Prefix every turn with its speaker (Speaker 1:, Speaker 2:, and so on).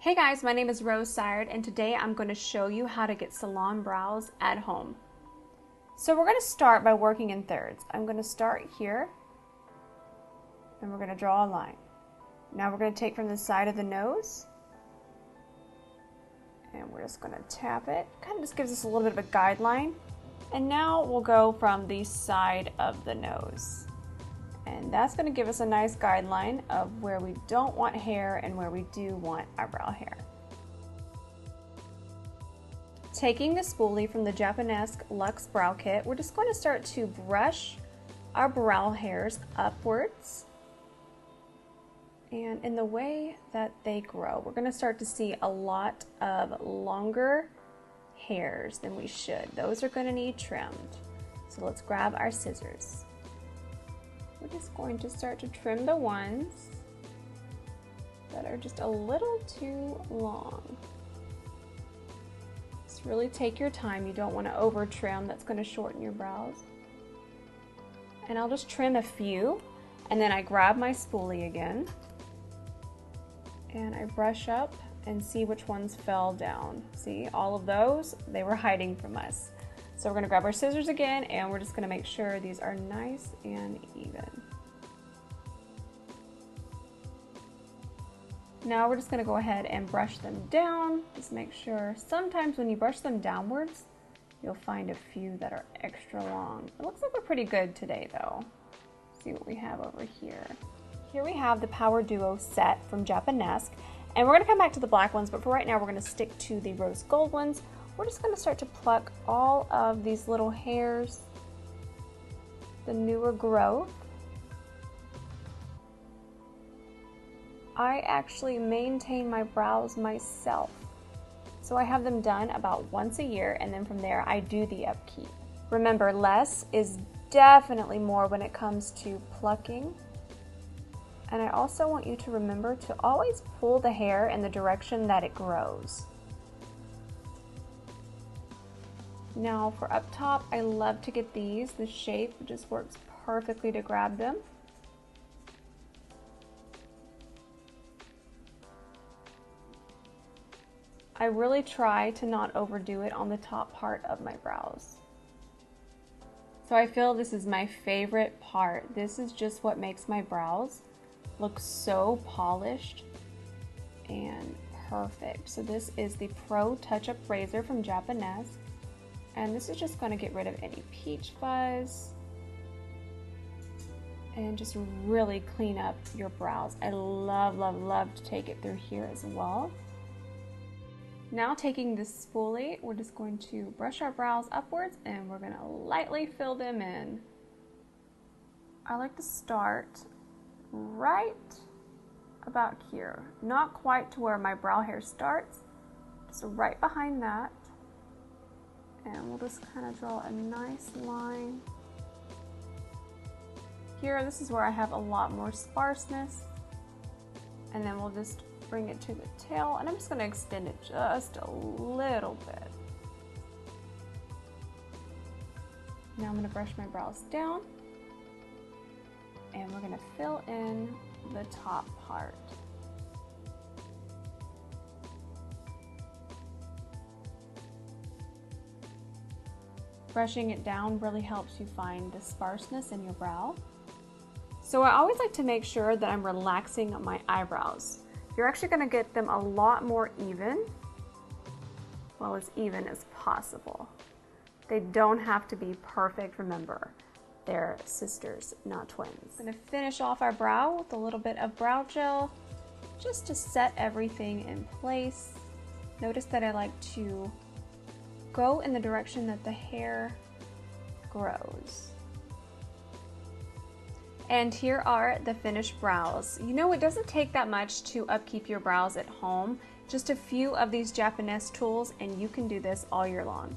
Speaker 1: Hey guys, my name is Rose Sired, and today I'm going to show you how to get salon brows at home. So we're going to start by working in thirds. I'm going to start here, and we're going to draw a line. Now we're going to take from the side of the nose, and we're just going to tap it. Kind of just gives us a little bit of a guideline. And now we'll go from the side of the nose. And that's going to give us a nice guideline of where we don't want hair and where we do want eyebrow hair. Taking the spoolie from the Japonesque Luxe Brow Kit, we're just going to start to brush our brow hairs upwards. And in the way that they grow, we're going to start to see a lot of longer hairs than we should. Those are going to need trimmed. So let's grab our scissors. We're just going to start to trim the ones that are just a little too long. Just really take your time. You don't want to over trim. That's going to shorten your brows. And I'll just trim a few, and then I grab my spoolie again and I brush up and see which ones fell down. See, all of those, they were hiding from us. So we're going to grab our scissors again, and we're just going to make sure these are nice and even. Now we're just going to go ahead and brush them down. Just make sure, sometimes when you brush them downwards, you'll find a few that are extra long. It looks like we're pretty good today though. Let's see what we have over here. Here we have the Power Duo set from Japonesque, and we're going to come back to the black ones, but for right now we're going to stick to the rose gold ones. We're just going to start to pluck all of these little hairs, the newer growth. I actually maintain my brows myself. So I have them done about once a year, and then from there I do the upkeep. Remember, less is definitely more when it comes to plucking. And I also want you to remember to always pull the hair in the direction that it grows. Now for up top, I love to get these. The shape just works perfectly to grab them. I really try to not overdo it on the top part of my brows. So I feel this is my favorite part. This is just what makes my brows look so polished and perfect. So this is the Pro Touch-Up Razor from Japonesque. And this is just going to get rid of any peach fuzz and just really clean up your brows. I love, love, love to take it through here as well. Now taking this spoolie, we're just going to brush our brows upwards and we're going to lightly fill them in. I like to start right about here, not quite to where my brow hair starts, just right behind that. And we'll just kind of draw a nice line. Here, this is where I have a lot more sparseness. And then we'll just bring it to the tail, and I'm just going to extend it just a little bit. Now I'm going to brush my brows down, and we're going to fill in the top part. Brushing it down really helps you find the sparseness in your brow. So I always like to make sure that I'm relaxing my eyebrows. You're actually going to get them a lot more even, well, as even as possible. They don't have to be perfect, remember. They're sisters, not twins. I'm going to finish off our brow with a little bit of brow gel just to set everything in place. Notice that I like to go in the direction that the hair grows. And here are the finished brows. You know, it doesn't take that much to upkeep your brows at home. Just a few of these Japonesque tools and you can do this all year long.